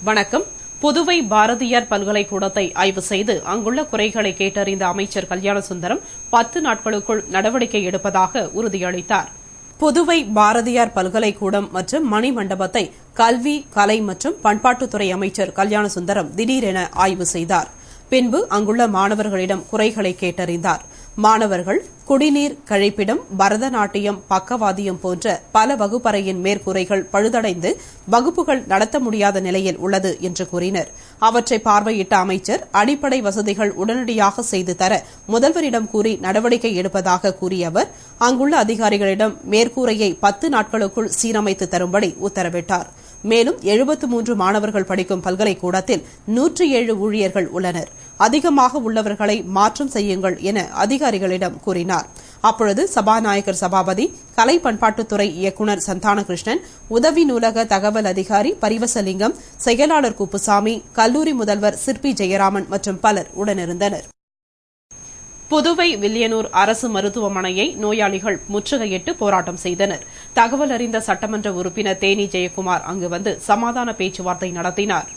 வணக்கம். புதுவை பாரதியார் பல்கலைக்கூடத்தை ஆய்வு செய்து அங்குள்ள குறைகளை கேட்டறிந்த அமைச்சர் கல்யாணசுந்தரம் 10 நாட்களுக்குள் நடவடிக்கை எடுப்பதாக உறுதியளித்தார். புதுவை பாரதியார் பல்கலைக்கூடம் மற்றும் மணிமண்டபத்தை கல்வி, கலை மற்றும் பண்பாட்டுத்துறை அமைச்சர் கல்யாணசுந்தரம் திடீரென ஆய்வு செய்தார். பின்பு அங்குள்ள மாணவர்களிடம் குறைகளை கேட்டறிந்தார். மாணவர்கள் குடிநீர், கழிப்பிடம், பரதநாட்டியம், பக்கவாதியம் போன்ற பல வகுப்பறையின் மேற்கூரைகள் பழுதடைந்து வகுப்புகள் நடத்த முடியாத நிலையில் உள்ளது என்று கூறினர். அவற்றை பார்வையிட்ட அமைச்சர் அடிப்படை வசதிகள் உடனடியாக செய்து தர முதல்வரிடம் கூறி நடவடிக்கை எடுப்பதாக கூறிய அவர் அங்குள்ள அதிகாரிகளிடம் மேற்கூரையை 10 நாட்களுக்குள் சீரமைத்து தரும்படி உத்தரவிட்டார். மேலும் 73 மாணவர்கள் படிக்கும் பல்கலைக்கூடத்தில் 107 ஊழியர்கள் உள்ளனர். அதிகமாக உள்ளவர்களை மாற்றம் செய்யுங்கள் என அதிகாரிகளிடம் கூறினார். அப்பொழுது சபாநாயகர் சபாபதி, கலை பண்பாட்டுத்துறை இயக்குநர் சந்தானகிருஷ்ணன், உதவி நூலக தகவல் அதிகாரி பரிவசலிங்கம், செயலாளர் குப்புசாமி, கல்லூரி முதல்வர் சிற்பி ஜெயராமன் மற்றும் பலர் உடனிருந்தனர். புதுவை வில்லியனூர் அரசு மருத்துவமனையை நோயாளிகள் முற்றுகையிட்டு போராட்டம் செய்தனர். தகவல் அறிந்த சட்டமன்ற உறுப்பினர் தேனி ஜெயக்குமார் அங்கு வந்து சமாதான பேச்சுவார்த்தை நடத்தினார்.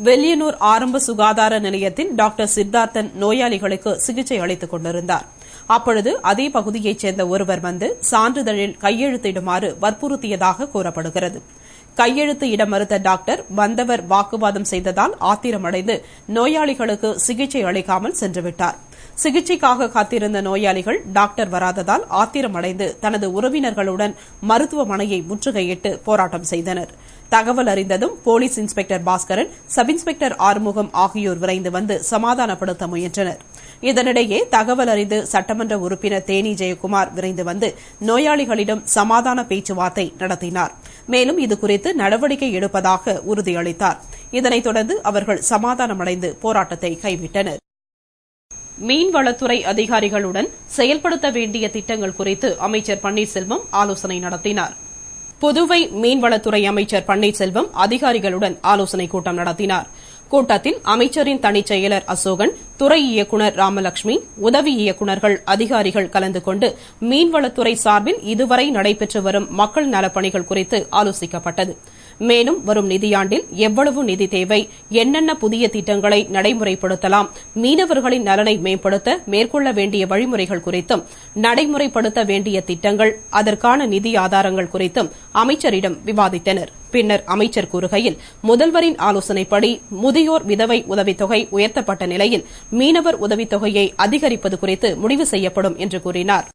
வில்லியனூர் ஆரம்ப சுகாதார நிலையத்தில் டாக்டர் சித்தார்த்தன் நோயாளிகளுக்கு சிகிச்சை அளித்துக் கொண்டிருந்தார். அப்பொழுது அதே பகுதியைச் சேர்ந்த ஒருவர் வந்து சான்றிதழில் கையெழுத்திடுமாறு வற்புறுத்தியதாக கூறப்படுகிறது. கையெழுத்து இட மறுத்த டாக்டர் வந்தவர் வாக்குவாதம் செய்ததால் ஆத்திரமடைந்து நோயாளிகளுக்கு சிகிச்சை அளிக்காமல் சென்றுவிட்டார். சிகிச்சைக்காக காத்திருந்த நோயாளிகள் டாக்டர் வராததால் ஆத்திரமடைந்து தனது உறவினர்களுடன் மருத்துவமனையை முற்றுகையிட்டு போராட்டம் செய்தனர். தகவல் அறிந்ததும் police inspector Bhaskaran, sub inspector Arumugam ஆகியோர் விரைந்து வந்து சமாதானப்படுத்த முயன்றனர். இதனிடையே தகவல் அறிந்து சட்டமன்ற உறுப்பினர் தேனி ஜெயக்குமார் விரைந்து வந்து நோயாளிகளிடம் சமாதான பேச்சுவார்த்தை நடத்தினார். மேலும் இதுகுறித்து நடவடிக்கை எடுப்பதாக உறுதியளித்தார். இதனைத் தொடர்ந்து அவர்கள் சமாதானமடைந்து போராட்டத்தை கைவிட்டனர். மீன்வளத்துறை அதிகாரிகளுடன் செயல்படுத்த வேண்டிய திட்டங்கள் குறித்து அமைச்சர் பன்னீர்செல்வம் ஆலோசனை நடத்தினார். புதுவை மீன்வளத்துறை அமைச்சர் பன்னீர்செல்வம் அதிகாரிகளுடன் ஆலோசனைக் கூட்டம் நடத்தினார். கூட்டத்தில் அமைச்சரின் தனிச் செயலர் அசோகன், துறை இயக்குநர் ராமலட்சுமி, உதவி இயக்குநர்கள், அதிகாரிகள் கலந்து கொண்டு மீன்வளத்துறை சார்பில் இதுவரை நடைபெற்று வரும் மக்கள் நலப்பணிகள் குறித்து ஆலோசிக்கப்பட்டது. மேலும் வரும் நிதியாண்டில் எவ்வளவு நிதி தேவை, என்னென்ன புதிய திட்டங்களை நடைமுறைப்படுத்தலாம், மீனவர்களின் நலனை மேம்படுத்த மேற்கொள்ள வேண்டிய வழிமுறைகள் குறித்தும், நடைமுறைப்படுத்த வேண்டிய திட்டங்கள், அதற்கான நிதி ஆதாரங்கள் குறித்தும் அமைச்சரிடம் விவாதித்தனர். பின்னர் அமைச்சர் கூறுகையில், முதல்வரின் ஆலோசனைப்படி முதியோர் விதவை உதவித்தொகை உயர்த்தப்பட்ட நிலையில் மீனவர் உதவித்தொகையை அதிகரிப்பது குறித்து முடிவு செய்யப்படும் என்று கூறினார்.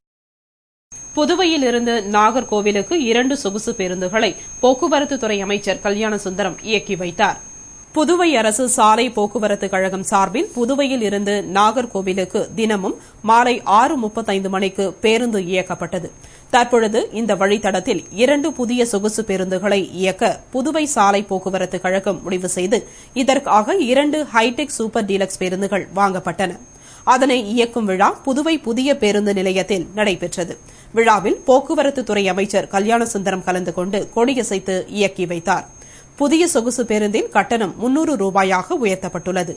புதுவையில் இருந்து நாகர்கோவிலுக்கு 2 சொகுசு பேருந்துகளை போக்குவரத்துத்துறை அமைச்சர் கல்யாணசுந்தரம் இயக்கி வைத்தார். புதுவை அரசு சாலை போக்குவரத்து கழகம் சார்பில் புதுவையில் இருந்து நாகர்கோவிலுக்கு தினமும் மாலை 6:35 மணிக்கு பேருந்து இயக்கப்பட்டது. தற்பொழுது இந்த வழித்தடத்தில் 2 புதிய சொகுசு பேருந்துகளை இயக்க புதுவை சாலை போக்குவரத்து கழகம் முடிவு செய்து இதற்காக 2 ஹைடெக் சூப்பர் டீலக்ஸ் பேருந்துகள் வாங்கப்பட்டன. அதனை இயக்கும் விழா புதுவை புதிய பேருந்து நிலையத்தில் நடைபெற்றது. விழாவில் போக்குவரத்துத்துறை அமைச்சர் கல்யாணசுந்தரம் கலந்து கொண்டு கொடியசைத்து இயக்கி வைத்தார். புதிய சொகுசு பேருந்தின் கட்டணம் 300 ரூபாயாக உயர்த்தப்பட்டுள்ளது.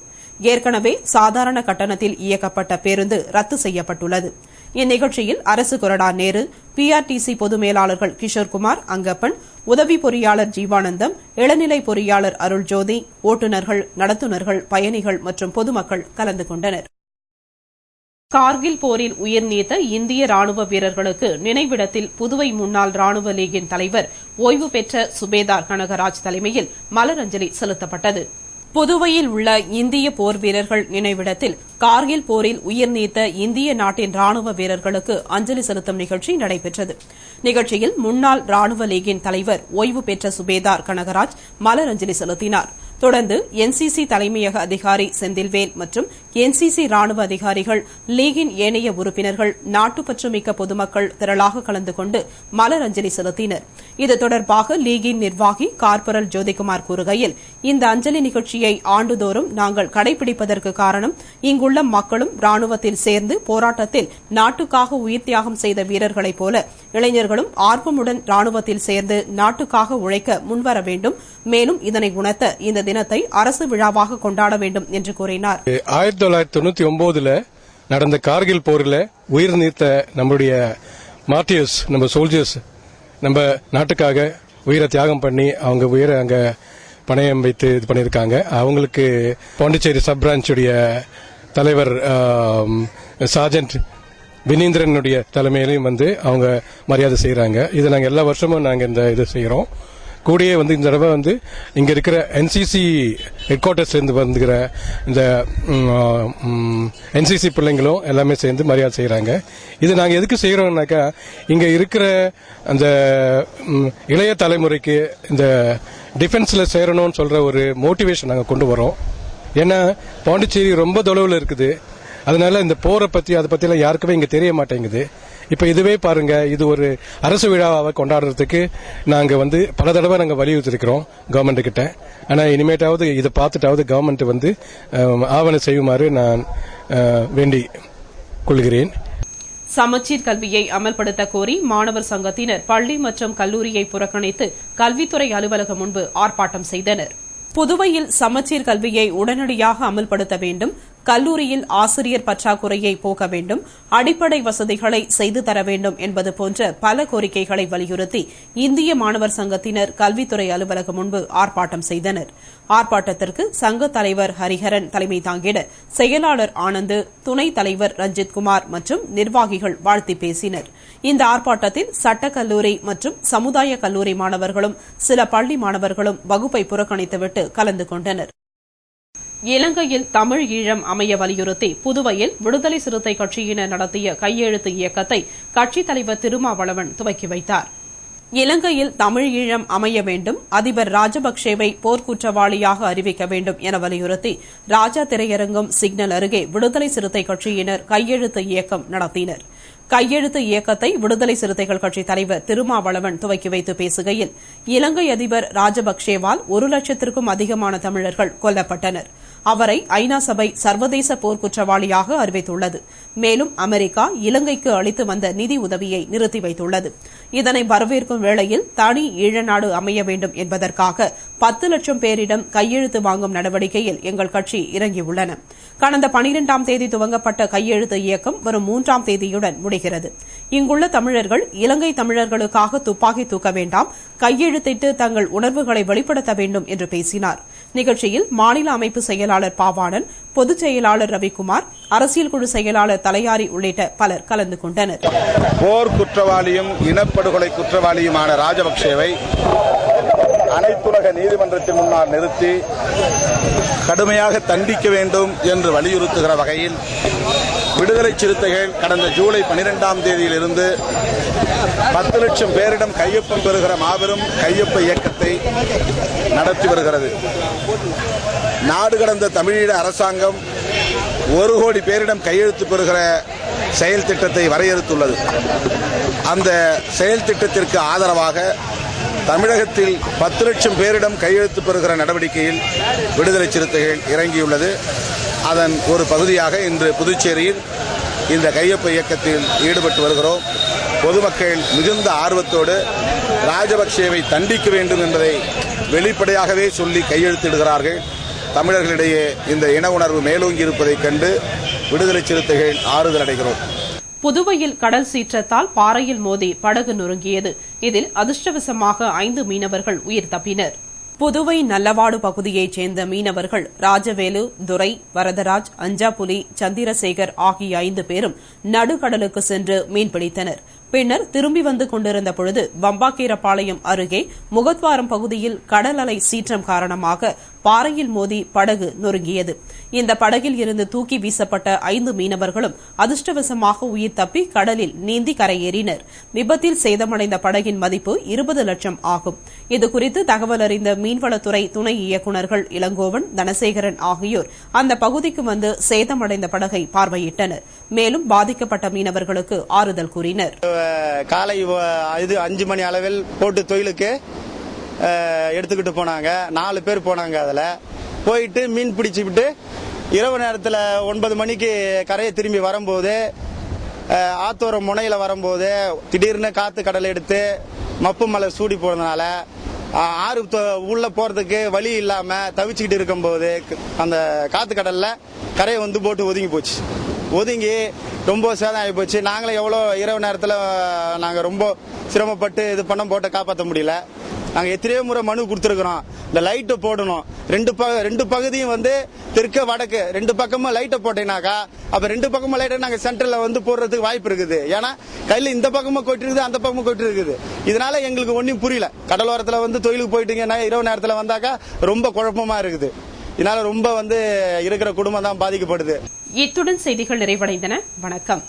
ஏற்கனவே சாதாரண கட்டணத்தில் இயக்கப்பட்ட பேருந்து ரத்து செய்யப்பட்டுள்ளது. இந்நிகழ்ச்சியில் அரசு கொறடா நேரு, பிஆர்டிசி பொது மேலாளர்கள் கிஷோர்குமார், அங்கப்பன், உதவி பொறியாளர் ஜீவானந்தம், இளநிலை பொறியாளர் அருள்ஜோதி, ஓட்டுநர்கள், நடத்துனர்கள், பயணிகள் மற்றும் பொதுமக்கள் கலந்து கொண்டனர். கார்கில் போரில் உயிர் நீத்த இந்திய ராணுவ வீரர்களுக்கு நினைவிடத்தில் புதுவை முன்னாள் ராணுவ லீகின் தலைவர், ஓய்வு பெற்ற சுபேதார் கனகராஜ் தலைமையில் மலரஞ்சலி செலுத்தப்பட்டது. புதுவையில் உள்ள இந்திய போர் வீரர்கள் நினைவிடத்தில் கார்கில் போரில் உயிர் நீத்த இந்திய நாட்டின் ராணுவ வீரர்களுக்கு அஞ்சலி செலுத்தும் நிகழ்ச்சி நடைபெற்றது. நிகழ்ச்சியில் முன்னாள் ராணுவ லீகின் தலைவர், ஓய்வு பெற்ற சுபேதார் கனகராஜ் மலரஞ்சலி செலுத்தினார். தொடர்ந்து என்சிசி தலைமையக அதிகாரி செந்தில்வேல் மற்றும் என்சிசி ராணுவ அதிகாரிகள், லீகின் ஏனைய உறுப்பினர்கள், நாட்டுப்பற்றுமிக்க பொதுமக்கள் திரளாக கலந்து கொண்டு மலரஞ்சலி செலுத்தினர். இது தொடர்பாக லீகின் நிர்வாகி கார்பரல் ஜோதிகுமார் கூறுகையில், இந்த அஞ்சலி நிகழ்ச்சியை ஆண்டுதோறும் நாங்கள் கடைபிடிப்பதற்கு காரணம், இங்குள்ள மக்களும் ராணுவத்தில் சேர்ந்து போராட்டத்தில் நாட்டுக்காக உயிர் தியாகம் செய்த வீரர்களைப் போல இளைஞர்களும் ஆர்வமுடன் ராணுவத்தில் சேர்ந்து நாட்டுக்காக உழைக்க முன்வர வேண்டும். மேலும் இதனை உணர்த்த இந்த தினத்தை அரசு விழாவாக கொண்டாட வேண்டும் என்று கூறினார். 1999 நடந்த கார்கில் போரில் உயிர் நீத்த நம்முடைய மார்டியர்ஸ், நம்ம சோல்ஜர்ஸ், நம்ம நாட்டுக்காக உயிரை தியாகம் பண்ணி அவங்க உயிரை அங்க பணயம் வைத்து இது பண்ணியிருக்காங்க. அவங்களுக்கு பாண்டிச்சேரி சப் பிரான்ச்சுடைய தலைவர் சார்ஜென்ட் வினீந்திரனுடைய தலைமையிலையும் அவங்க மரியாதை செய்யறாங்க. இது நாங்கள் எல்லா வருஷமும் நாங்கள் இந்த இது செய்யறோம். கூடயே இந்த தடவை இங்க இருக்கிற என்சிசி ஹெட் குவார்டர்ஸ்ல இருந்து வந்துகிற இந்த என்சிசி பிள்ளைங்களும் எல்லாமே சேர்ந்து மரியாதை செய்யறாங்க. இது நாங்க எதுக்கு செய்யறோம்னாக்கா, இங்க இருக்கிற அந்த இளைய தலைமுறைக்கு இந்த டிஃபென்ஸ்ல சேரணும்னு சொல்ற ஒரு மோட்டிவேஷன் நாங்க கொண்டு வரோம். ஏன்னா பாண்டிச்சேரி ரொம்ப தொலைவில் இருக்குது. அதனால இந்த போரை பத்தி அதை பத்தி எல்லாம் யாருக்குமே இங்க தெரிய மாட்டேங்குது. இப்ப இதுவே பாருங்க, இது ஒரு அரசு விழாவை கொண்டாடுறதுக்கு நாங்க பல தடவை நாங்க வலியுறுத்திருக்கிறோம் கவர்மெண்ட் கிட்ட. ஆனா இனிமேட்டாவது இதை பார்த்துட்டாவது கவர்மெண்ட் ஆவணம் செய்யுமாறு நான் வேண்டிக் கொள்கிறேன். சமச்சீர் கல்வியை அமல்படுத்த கோரி மாணவர் சங்கத்தினர் பள்ளி மற்றும் கல்லூரியை புறக்கணித்து கல்வித்துறை அலுவலகம் முன்பு ஆர்ப்பாட்டம் செய்தனர். புதுவையில் சமச்சீர் கல்வியை உடனடியாக அமல்படுத்த வேண்டும், கல்லூரியில் ஆசிரியர் பற்றாக்குறையை போக்க வேண்டும், அடிப்படை வசதிகளை செய்து தர வேண்டும் என்பது போன்ற பல கோரிக்கைகளை வலியுறுத்தி இந்திய மாணவர் சங்கத்தினர் கல்வித்துறை அலுவலகம் முன்பு ஆர்ப்பாட்டம் செய்தனர். ஆர்ப்பாட்டத்திற்கு சங்க தலைவர் ஹரிஹரன் தலைமை தாங்கிட செயலாளர் ஆனந்த், துணைத் தலைவர் ரஞ்சித்குமார் மற்றும் நிர்வாகிகள் வாழ்த்தி பேசினர். இந்த ஆர்ப்பாட்டத்தில் சட்டக்கல்லூரி மற்றும் சமுதாய கல்லூரி மாணவர்களும் சில பள்ளி மாணவர்களும் வகுப்பை புறக்கணித்துவிட்டு கலந்து கொண்டனர். இலங்கையில் தமிழ் ஈழம் அமைய வலியுறுத்தி புதுவையில் விடுதலை சிறுத்தை கட்சியினர் நடத்திய கையெழுத்து இயக்கத்தை கட்சித் தலைவர் திருமாவளவன் துவக்கி வைத்தார். இலங்கையில் தமிழ் ஈழம் அமைய வேண்டும், அதிபர் ராஜபக்சேவை போர்க்குற்றவாளியாக அறிவிக்க வேண்டும் என வலியுறுத்தி ராஜா திரையரங்கம் சிக்னல் அருகே விடுதலை சிறுத்தை கட்சியினர் கையெழுத்து இயக்கம் நடத்தினர். கையெழுத்து இயக்கத்தை விடுதலை சிறுத்தைகள் கட்சித் தலைவர் திருமாவளவன் துவக்கி வைத்து பேசுகையில், இலங்கை அதிபர் ராஜபக்சேவால் 1,00,000க்கும் அதிகமான தமிழர்கள் கொல்லப்பட்டனர். அவரை ஐநா சபை சர்வதேச போர்க்குற்றவாளியாக அறிவித்துள்ளது. மேலும் அமெரிக்கா இலங்கைக்கு அளித்து வந்த நிதி உதவியை நிறுத்தி வைத்துள்ளது. இதனை வரவேற்கும் வேளையில் தனி ஈழநாடு அமைய வேண்டும் என்பதற்காக 10 லட்சம் பேரிடம் கையெழுத்து வாங்கும் நடவடிக்கையில் எங்கள் கட்சி இறங்கியுள்ளன. கடந்த 12ஆம் தேதி துவங்கப்பட்ட கையெழுத்து இயக்கம் வரும் 3ஆம் தேதியுடன் முடிகிறது. இங்குள்ள தமிழர்கள் இலங்கை தமிழர்களுக்காக துப்பாக்கி தூக்க வேண்டாம், கையெழுத்திட்டு தங்கள் உணர்வுகளை வெளிப்படுத்த வேண்டும் என்று பேசினார். நிகழ்ச்சியில் மாநில அமைப்பு செயலாளர் பாவாணன், பொதுச் செயலாளர் ரவிக்குமார், அரசியல் குழு செயலாளர் தலையாரி உள்ளிட்ட பலர் கலந்து கொண்டனர். போர் குற்றவாளியும் இனப்படுகொலை குற்றவாளியுமான ராஜபக்சேவை அனைத்துலக நீதிமன்றத்தின் முன்னால் நிறுத்தி கடுமையாக தண்டிக்க வேண்டும் என்று வலியுறுத்துகிற வகையில் விடுதலை சிறுத்தைகள் கடந்த ஜூலை 12ஆம் தேதியிலிருந்து 10 லட்சம் பேரிடம் கையொப்பம் பெறுகிற மாபெரும் கையொப்ப இயக்கத்தை நடத்தி வருகிறது. நாடு கடந்த தமிழீழ அரசாங்கம் 1 கோடி பேரிடம் கையெழுத்து பெறுகிற செயல் திட்டத்தை வரையறுத்துள்ளது. அந்த செயல் திட்டத்திற்கு ஆதரவாக தமிழகத்தில் 10 லட்சம் பேரிடம் கையெழுத்து பெறுகிற நடவடிக்கையில் விடுதலை சிறுத்தைகள் இறங்கியுள்ளது. அதன் ஒரு பகுதியாக இன்று புதுச்சேரியில் இந்த கையொப்ப இயக்கத்தில் ஈடுபட்டு வருகிறோம். பொதுமக்கள் மிகுந்த ஆர்வத்தோடு ராஜபக்சேவை தண்டிக்க வேண்டும் என்பதை வெளிப்படையாகவே சொல்லி கையெழுத்திடுகிறார்கள். தமிழர்களிடையே இந்த இன உணர்வு மேலோங்கி இருப்பதைக் கண்டு விடுதலை சிறுத்தைகள் ஆறுதல் அடைகிறோம். புதுவையில் கடல் சீற்றத்தால் பாறையில் மோதி படகு நொறுங்கியது. இதில் அதிர்ஷ்டவசமாக 5 மீனவர்கள் உயிர் தப்பினர். புதுவை நல்லவாடு பகுதியைச் சேர்ந்த மீனவர்கள் ராஜவேலு, துரை, வரதராஜ், அஞ்சாப்புலி, சந்திரசேகர் ஆகிய 5 பேரும் நடுக்கடலுக்கு சென்று மீன்பிடித்தனர். பின்னர் திரும்பி வந்து கொண்டிருந்த பொழுது வம்பாக்கீரப்பாளையம் அருகே முகத்வாரம் பகுதியில் கடல் அலை சீற்றம் காரணமாக பாறையில் மோதி படகு நொறுங்கியது. இந்த படகில் இருந்து தூக்கி வீசப்பட்ட 5 மீனவர்களும் அதிர்ஷ்டவசமாக உயிர் தப்பி கடலில் நீந்தி கரையேறினர். விபத்தில் சேதமடைந்த படகின் மதிப்பு 20 லட்சம் ஆகும். இதுகுறித்து தகவல் அறிந்த மீன்வளத்துறை துணை இயக்குநர்கள் இளங்கோவன், தனசேகரன் ஆகியோர் அந்த பகுதிக்கு வந்து சேதமடைந்த படகை பார்வையிட்டனர். மேலும் பாதிக்கப்பட்ட மீனவர்களுக்கு ஆறுதல் கூறினர். காலை 5 மணி அளவில் போட்டு தொழிலுக்கு எடுத்துக்கிட்டு போனாங்க. 4 பேர் போனாங்க. அதில் போயிட்டு மீன் பிடிச்சிக்கிட்டு இரவு நேரத்தில் 9 மணிக்கு கரையை திரும்பி வரும்போது ஆத்தோரம் முனையில் வரும்போது திடீர்னு காற்று கடலை எடுத்து மப்பு மலை சூடி போனதுனால ஆறு உள்ள போறதுக்கு வழி இல்லாம தவிச்சுக்கிட்டு இருக்கும்போது அந்த காத்து கடல்ல கரையை வந்து போட்டு ஒதுங்கி போச்சு. ஒதுங்கி ரொம்ப சேதம் ஆகி போச்சு. நாங்களே எவ்வளோ இரவு நேரத்தில் நாங்கள் ரொம்ப சிரமப்பட்டு இது பண்ண போட்டை காப்பாற்ற முடியல. நாங்கள் எத்தனையோ முறை மனு கொடுத்துருக்குறோம். இந்த லைட்டை போடணும். ரெண்டு பகுதியும் வந்து தெற்கு வடக்கு 2 பக்கமும் லைட்டை போட்டீங்கன்னாக்கா அப்ப 2 பக்கமும் லைட்டை நாங்கள் சென்டர்ல வந்து போடுறதுக்கு வாய்ப்பு இருக்குது. ஏன்னா கையில் இந்த பக்கமும் கொட்டி இருக்குது, அந்த பக்கமும் கொட்டி இருக்குது. இதனால எங்களுக்கு ஒன்றும் புரியல. கடலோரத்தில் வந்து தொழிலுக்கு போயிட்டீங்கன்னா இரவு நேரத்தில் வந்தாக்கா ரொம்ப குழப்பமா இருக்குது. இதனால ரொம்ப வந்து இருக்கிற குடும்பம் தான் பாதிக்கப்படுது. இத்துடன் செய்திகள் நிறைவடைந்தன. வணக்கம்.